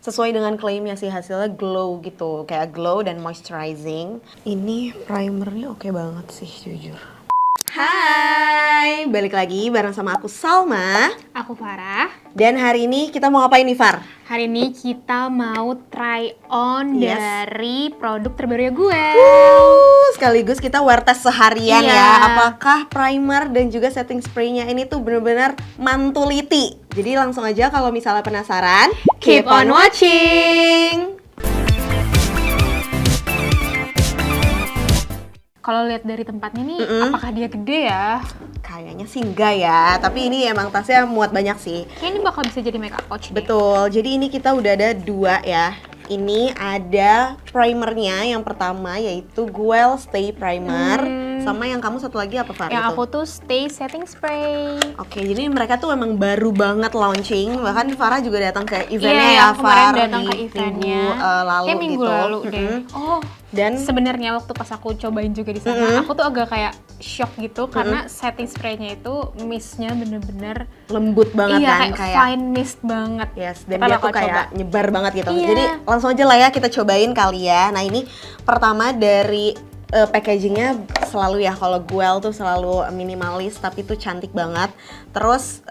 sesuai dengan klaimnya sih, hasilnya glow gitu, kayak glow dan moisturizing. Ini primernya oke banget sih jujur. Hai, balik lagi bareng sama aku Salma. Aku Farah. Dan hari ini kita mau ngapain nih Far? Hari ini kita mau try on Yes. dari produk terbarunya gue. Sekaligus kita wear test seharian Iya. ya. Apakah primer dan juga setting spraynya ini tuh bener-bener mantuliti. Jadi langsung aja kalau misalnya penasaran, Keep on watching. Kalau lihat dari tempatnya nih, apakah dia gede ya? Kayaknya sih enggak ya, tapi ini emang tasnya muat banyak sih. Kayaknya ini bakal bisa jadi makeup pouch deh. Betul, jadi ini kita udah ada 2 ya. Ini ada primernya, yang pertama yaitu Guel Stay Primer. Sama yang kamu satu lagi apa Far? Yang Itu? aku tuh Stay Setting Spray. Oke, jadi mereka tuh emang baru banget launching. Bahkan Farah juga datang ke eventnya Iya, ya, yang kemarin Far, datang di ke eventnya. minggu lalu Kayak minggu gitu. lalu deh. Oh, Dan sebenarnya waktu pas aku cobain juga di sana, aku tuh agak kayak shock gitu karena setting spraynya itu mistnya bener-bener lembut banget iya, kan, kayak fine mist banget. yes, dan Kita dia bakal tuh kayak coba. nyebar banget gitu. Iya. Jadi langsung aja lah ya kita cobain kali ya. Nah ini pertama dari packagingnya selalu ya, kalau Guel tuh selalu minimalis tapi tuh cantik banget. Terus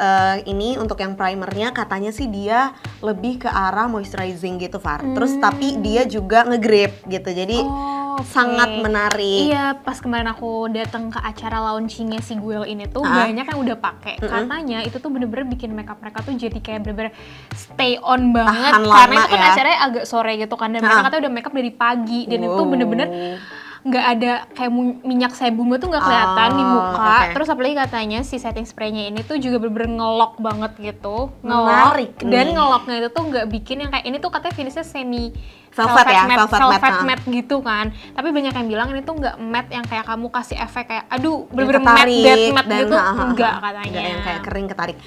ini untuk yang primernya katanya sih dia lebih ke arah moisturizing gitu Far. Terus tapi dia juga nge-grip gitu, jadi Oke. sangat menarik. Iya, pas kemarin aku datang ke acara launchingnya si Guel ini tuh banyak yang udah pakai. Katanya itu tuh bener-bener bikin makeup mereka tuh jadi kayak bener-bener stay on banget. Tahan Karena lama itu kan ya. acaranya agak sore gitu kan, dan mereka katanya udah makeup dari pagi dan itu Wow. bener-bener nggak ada kayak minyak sebumnya tuh nggak kelihatan di muka. oke. Terus apalagi katanya si setting spraynya ini tuh juga bener-bener ngelok banget gitu. Menarik Ngelok, dan nih. ngeloknya itu tuh nggak bikin yang kayak ini tuh katanya finishnya semi Velvet ya, velvet matte, matte gitu kan. Tapi banyak yang bilang ini tuh nggak matte yang kayak kamu kasih efek kayak aduh Yang bener-bener matte ketarik dead matte dan gitu, enggak katanya. Enggak yang kayak kering ketarik.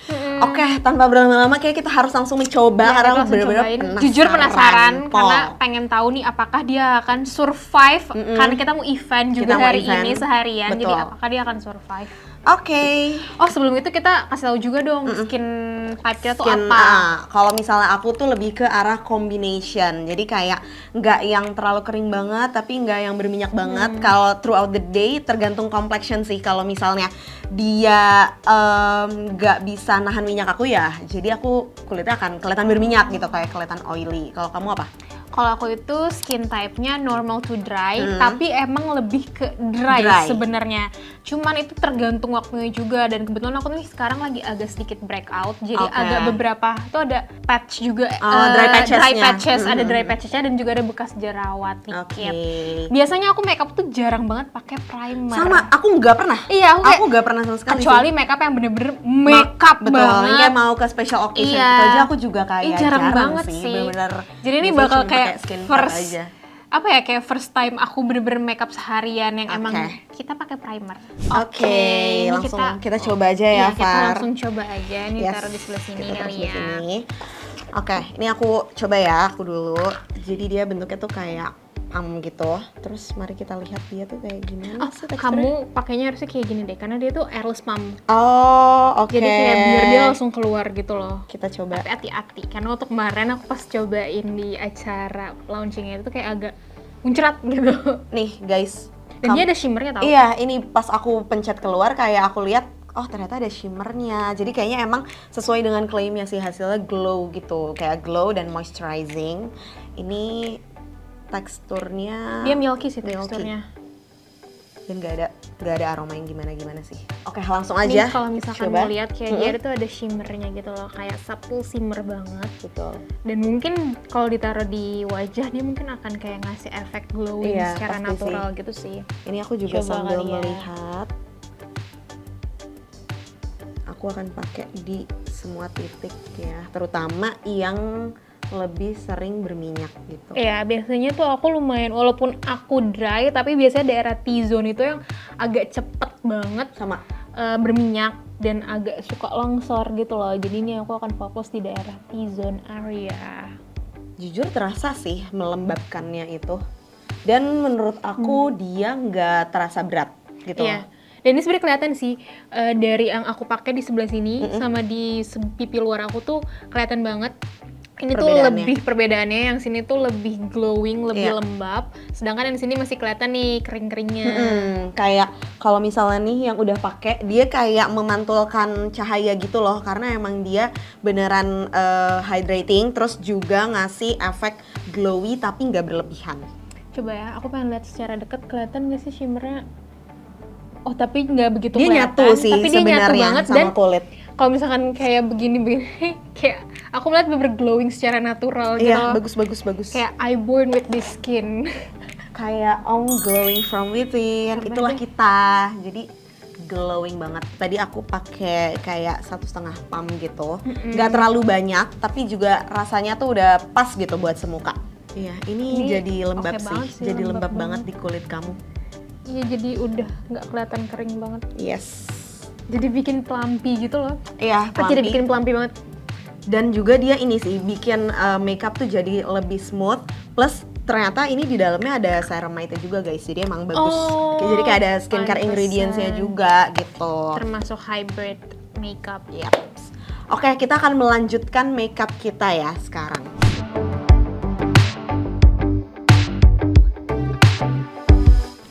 Oke, tanpa berlama-lama kayak kita harus langsung mencoba Ya, karena kita aku langsung bener-bener cobain. penasaran. Jujur penasaran Pol. karena pengen tahu nih apakah dia akan survive karena kita mau event juga Kita mau hari event. ini seharian. Jadi Betul. apakah dia akan survive? Oke. Oh, sebelum itu kita kasih tahu juga dong skin type kita tuh Skin, apa. kalau misalnya aku tuh lebih ke arah combination. Jadi kayak nggak yang terlalu kering banget tapi nggak yang berminyak banget. Kalau throughout the day tergantung complexion sih. Kalau misalnya dia nggak bisa nahan minyak aku ya, jadi aku kulitnya akan kelihatan berminyak gitu, kayak kelihatan oily. Kalau kamu apa? Kalau aku itu skin type-nya normal to dry, tapi emang lebih ke dry. Dry. Sebenarnya. Cuman itu tergantung waktunya juga, dan kebetulan aku nih sekarang lagi agak sedikit breakout, jadi Oke. agak beberapa itu ada patch juga, Dry patches-nya. patches, ada dry patches-nya dan juga ada bekas jerawat dikit. Oke. Biasanya aku makeup tuh jarang banget pakai primer. Sama, aku nggak pernah. Iya, Aku nggak pernah sama sekali. kecuali makeup yang bener-bener makeup Betul, banget. kayak mau ke special occasion Iya. itu aja aku juga kayak jarang banget sih. bener-bener. Jadi ini biasanya bakal cuma kayak pakai skincare first aja. apa ya, kayak first time aku bener-bener makeup seharian yang emang Oke. kita pakai primer. Oke, ini langsung kita coba aja ya, iya, kita Far. langsung coba aja. Ini Yes, taruh di sebelah sini kita taruh kali sebelah ya. sini. Oke, ini aku coba ya, aku dulu. Jadi dia bentuknya tuh kayak gitu. Terus mari kita lihat dia tuh kayak gimana sih teksturnya. Kamu pakainya harusnya kayak gini deh, karena dia tuh airless pump. Oh, oke. Jadi kayak biar dia langsung keluar gitu loh. Kita coba. Tapi hati-hati, karena waktu kemarin aku pas cobain di acara launchingnya itu kayak agak muncrat gitu. Nih, guys. Dan dia ada shimmernya tau? Iya, ini pas aku pencet keluar kayak aku lihat, oh ternyata ada shimmernya. Jadi kayaknya emang sesuai dengan klaimnya sih, hasilnya glow gitu, kayak glow dan moisturizing. Ini teksturnya Dia milky sih milky. teksturnya. Dan nggak ada aroma yang gimana sih. Oke, langsung Ini aja. kalau misalkan coba. mau lihat kayak dia itu ada shimmernya gitu loh, kayak subtle shimmer banget. Betul. Dan mungkin kalau ditaruh di wajah dia mungkin akan kayak ngasih efek glowing Iya, secara pasti natural gitu sih. Ini aku juga Coba sambil kali ya. melihat. Aku akan pakai di semua titik ya, terutama yang lebih sering berminyak gitu. Iya, biasanya tuh aku lumayan, walaupun aku dry, tapi biasanya daerah T-zone itu yang agak cepet banget Sama. berminyak dan agak suka longsor gitu loh. Jadi ini aku akan fokus di daerah T-zone area. Jujur terasa sih melembabkannya itu. Dan menurut aku dia nggak terasa berat gitu. Iya. Dan ini sebenarnya kelihatan sih dari yang aku pakai di sebelah sini sama di pipi luar aku tuh kelihatan banget Ini tuh lebih perbedaannya, yang sini tuh lebih glowing, lebih lembab, sedangkan yang sini masih kelihatan nih kering-keringnya. Kayak kalau misalnya nih yang udah pakai, dia kayak memantulkan cahaya gitu loh, karena emang dia beneran hydrating, terus juga ngasih efek glowy tapi nggak berlebihan. Coba ya, aku pengen lihat secara deket, kelihatan nggak sih shimmernya? Oh, tapi nggak begitu dia kelihatan. Nyatu sih, tapi dia nyatu banget sama dan kulit. Kalau misalkan kayak begini-begini, kayak aku melihat bener glowing secara natural gitu. Iya, bagus. Kayak I born with this skin. Kayak glowing from within. Itulah kita. Jadi glowing banget. Tadi aku pakai kayak 1,5 pump gitu. Nggak terlalu banyak, tapi juga rasanya tuh udah pas gitu buat semuka. Iya, ini jadi lembab sih. Jadi lembab banget di kulit kamu. Iya, jadi udah nggak kelihatan kering banget. Yes. Jadi bikin plumpy gitu loh. Iya, plumpy. Jadi bikin plumpy banget. Dan juga dia ini sih bikin makeup tuh jadi lebih smooth. Plus ternyata ini di dalamnya ada ceramide juga guys. Jadi emang bagus. Jadi kayak ada skincare ingredients-nya juga gitu. Termasuk hybrid makeup. Yep. Oke, kita akan melanjutkan makeup kita ya sekarang.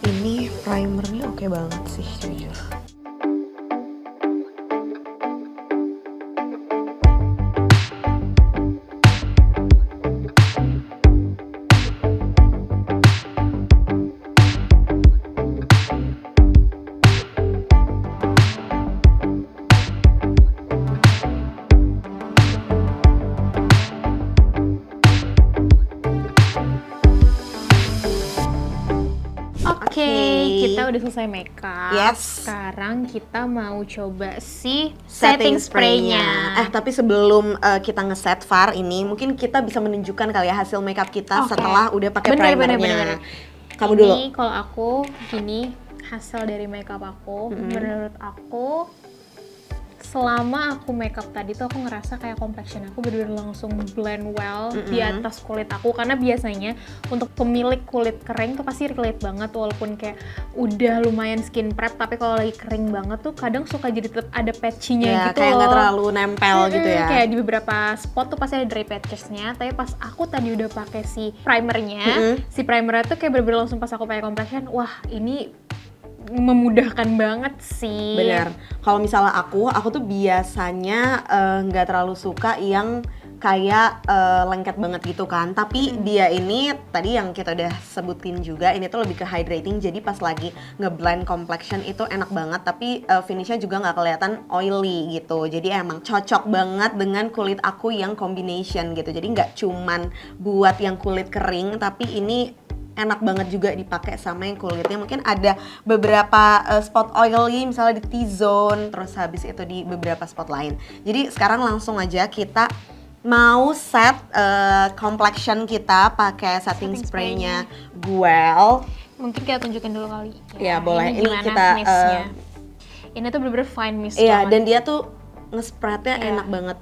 Ini primernya oke banget sih jujur. Kita udah selesai makeup. Yes. Sekarang kita mau coba si setting spray-nya. Tapi sebelum kita ngeset Far ini, mungkin kita bisa menunjukkan kali ya hasil makeup kita setelah udah pakai primernya. Bener. Kamu dulu. Ini kalau aku gini hasil dari makeup aku. Menurut aku selama aku makeup tadi tuh aku ngerasa kayak complexion aku bener-bener langsung blend well di atas kulit aku, karena biasanya untuk pemilik kulit kering tuh pasti relate banget walaupun kayak udah lumayan skin prep, tapi kalau lagi kering banget tuh kadang suka jadi tetap ada patchy-nya gitu kayak loh. Nggak terlalu nempel gitu ya. Kayak di beberapa spot tuh pasti ada dry patches-nya, tapi pas aku tadi udah pakai si primernya, si primernya tuh kayak bener-bener langsung pas aku pakai complexion, wah ini memudahkan banget sih. Bener. Kalau misalnya aku tuh biasanya nggak terlalu suka yang kayak lengket banget gitu kan. Tapi dia ini tadi yang kita udah sebutin juga, ini tuh lebih ke hydrating. Jadi pas lagi ngeblend complexion itu enak banget. Tapi finishnya juga nggak kelihatan oily gitu. Jadi emang cocok banget dengan kulit aku yang combination gitu. Jadi nggak cuman buat yang kulit kering, tapi ini enak banget juga dipakai sama yang kulitnya mungkin ada beberapa spot oily misalnya di T-zone, terus habis itu di beberapa spot lain. Jadi sekarang langsung aja kita mau set complexion kita pakai setting spray-nya Guel. Mungkin kita tunjukin dulu kali. Ya boleh. Ini kita ini tuh bener-bener fine mist. Iya, dan dia tuh nge-spread-nya enak banget.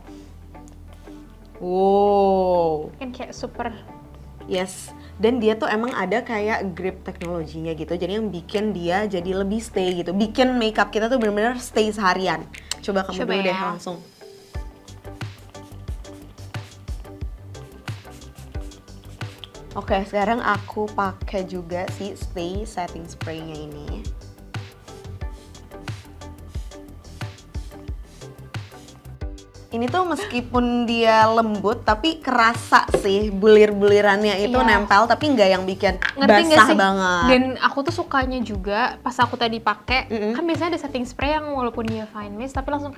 Wow. Kan kayak super. Yes. Dan dia tuh emang ada kayak grip teknologinya gitu, jadi yang bikin dia jadi lebih stay gitu, bikin makeup kita tuh bener-bener stay seharian. Coba kamu dulu deh langsung. Oke, sekarang aku pakai juga si Stay Setting Spray-nya ini. Ini tuh meskipun dia lembut tapi kerasa sih bulir-bulirannya itu nempel, tapi nggak yang bikin basah banget. Dan aku tuh sukanya juga pas aku tadi pakai, kan biasanya ada setting spray yang walaupun dia fine mist tapi langsung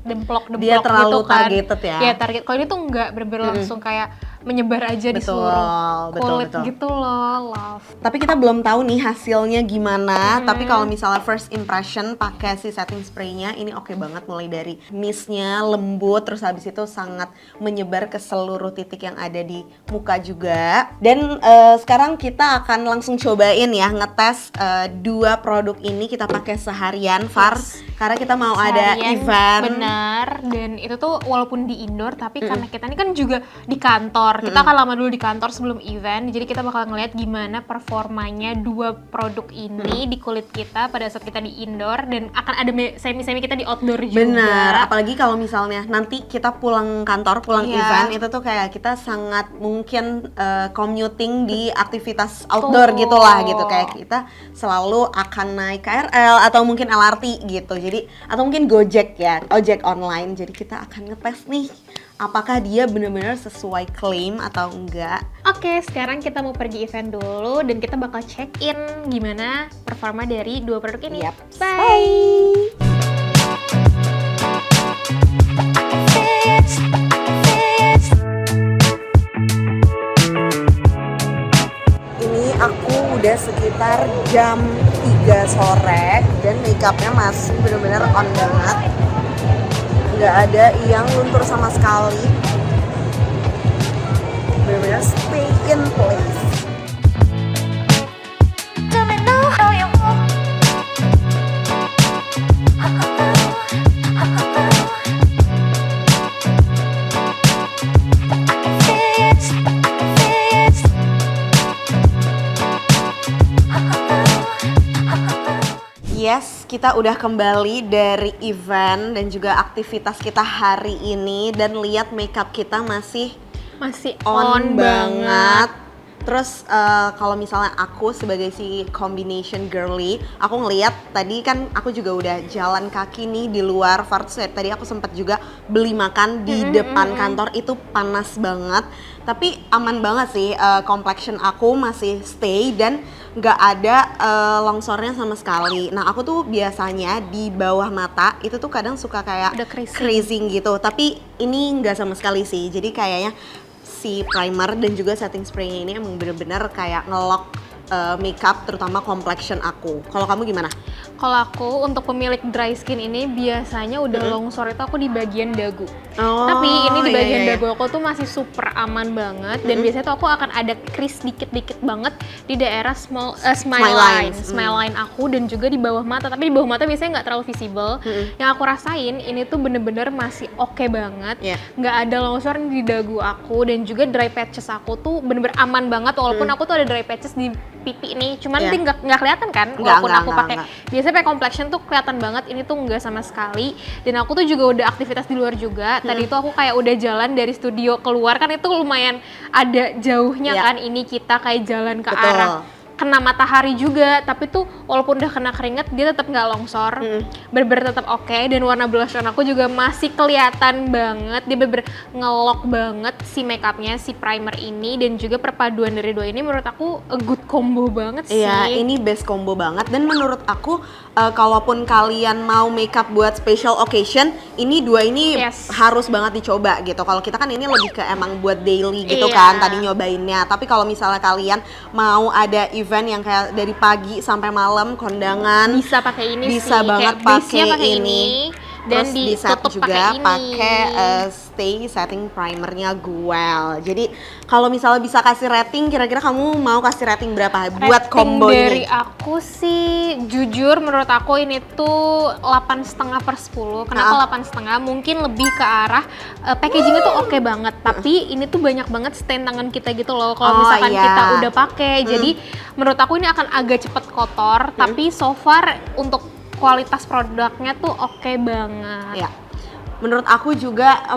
demplok dia terlalu gitu kan. targeted ya. Iya target. Kalau ini tuh nggak bener-bener langsung kayak menyebar aja di seluruh kulit gitu loh, love. Tapi kita belum tahu nih hasilnya gimana. Tapi kalau misalnya first impression pakai si setting spray-nya ini oke banget, mulai dari mistnya lembut, terus habis itu sangat menyebar ke seluruh titik yang ada di muka juga. Dan sekarang kita akan langsung cobain ya ngetes dua produk ini kita pakai seharian, Far. Karena kita mau ada event. Benar. Dan itu tuh walaupun di indoor tapi karena kita ini kan juga di kantor. kantor. Kita akan lama dulu di kantor sebelum event. Jadi kita bakal ngeliat gimana performanya dua produk ini di kulit kita pada saat kita di indoor, dan akan ada semi-semi kita di outdoor juga. Benar, apalagi kalau misalnya nanti kita pulang kantor, pulang Iya. event, itu tuh kayak kita sangat mungkin commuting di aktivitas outdoor gitulah gitu. Kayak kita selalu akan naik KRL atau mungkin LRT gitu. Jadi atau mungkin Gojek ya, ojek online. Jadi kita akan ngetes nih apakah dia benar-benar sesuai klaim atau enggak. Oke, sekarang kita mau pergi event dulu dan kita bakal check in gimana performa dari dua produk ini. Yap. Bye. Ini aku udah sekitar jam 3 sore dan makeupnya masih benar-benar on banget. Nggak ada yang luntur sama sekali. Benar-benar stay in place. Let me know how you want. Fits, fits. Yes, kita udah kembali dari event dan juga aktivitas kita hari ini, dan lihat makeup kita masih on banget. Terus kalau misalnya aku sebagai si combination girly, aku ngeliat tadi kan aku juga udah jalan kaki nih di luar Fartset. Tadi aku sempat juga beli makan di depan kantor, itu panas banget. Tapi aman banget sih, complexion aku masih stay dan nggak ada longsornya sama sekali. Nah aku tuh biasanya di bawah mata itu tuh kadang suka kayak Ada creasing. creasing gitu. Tapi ini nggak sama sekali sih. Jadi kayaknya si primer dan juga setting spray ini emang bener-bener kayak ngelock makeup terutama complexion aku. Kalau kamu gimana? Kalau aku untuk pemilik dry skin ini biasanya udah longsor itu aku di bagian dagu. Oh, Tapi ini di iya, bagian iya. dagu aku tuh masih super aman banget, dan biasanya tuh aku akan ada crease dikit-dikit banget di daerah smile line, lines. smile line aku, dan juga di bawah mata. Tapi di bawah mata biasanya nggak terlalu visible. Yang aku rasain ini tuh bener-bener masih oke banget, Iya. nggak ada longsor di dagu aku, dan juga dry patches aku tuh bener-bener aman banget. Walaupun aku tuh ada dry patches di pipi nih, cuman Iya. dia nggak kelihatan kan, Nggak, walaupun aku nggak, pakai. nggak. Biasanya pakai complexion tuh kelihatan banget, ini tuh nggak sama sekali. Dan aku tuh juga udah aktivitas di luar juga. Tadi tuh aku kayak udah jalan dari studio keluar, kan itu lumayan ada jauhnya Iya. kan, ini kita kayak jalan ke Betul. arah kena matahari juga, tapi tuh walaupun udah kena keringet dia tetap nggak longsor, bener-bener tetap oke. Dan warna blush on aku juga masih kelihatan banget, dia bener-bener ngelock banget si makeupnya, si primer ini, dan juga perpaduan dari dua ini menurut aku a good combo banget sih. Iya, ini best combo banget. Dan menurut aku kalaupun kalian mau makeup buat special occasion, ini dua ini Yes. harus banget dicoba gitu. Kalau kita kan ini lebih ke emang buat daily gitu Iya. kan, tadi nyobainnya. Tapi kalau misalnya kalian mau ada event yang kayak dari pagi sampai malam kondangan, Bisa pakai ini bisa sih, banget kayak base-nya pakai ini. dan Terus di set ditutup juga pakai ini. pakai stay setting primernya Guel. Jadi kalau misalnya bisa kasih rating, kira-kira kamu mau kasih rating berapa buat Rating combo dari ini? aku sih, jujur menurut aku ini tuh 8,5/10. Kenapa 8,5? Mungkin lebih ke arah packagingnya tuh oke banget, tapi ini tuh banyak banget stain tangan kita gitu loh. Kalau Oh, misalkan iya. kita udah pakai, jadi menurut aku ini akan agak cepet kotor. Tapi so far untuk kualitas produknya tuh oke banget. Ya. Menurut aku juga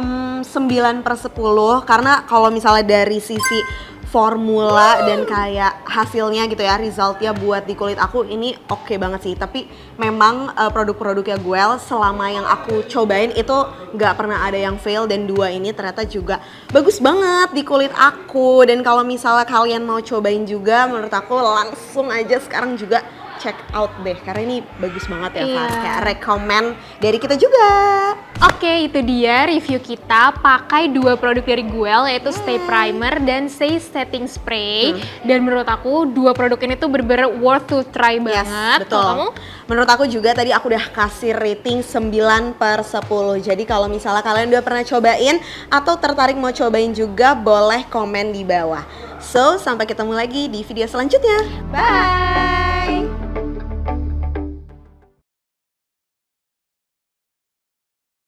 9/10, karena kalau misalnya dari sisi formula dan kayak hasilnya gitu ya, resultnya buat di kulit aku ini oke banget sih. Tapi memang produk-produknya Guel selama yang aku cobain itu nggak pernah ada yang fail, dan dua ini ternyata juga bagus banget di kulit aku. Dan kalau misalnya kalian mau cobain juga, menurut aku langsung aja sekarang juga check out deh, karena ini bagus banget ya, Iya. Fat. Kayak recommend dari kita juga. Oke, itu dia review kita pakai dua produk dari Guel, yaitu Stay Primer dan Stay Setting Spray. Dan menurut aku dua produk ini tuh bener-bener worth to try banget. betul. Kalau kamu? Menurut aku juga tadi aku udah kasih rating 9/10. Jadi kalau misalnya kalian udah pernah cobain atau tertarik mau cobain juga, boleh komen di bawah. So, sampai ketemu lagi di video selanjutnya. Bye!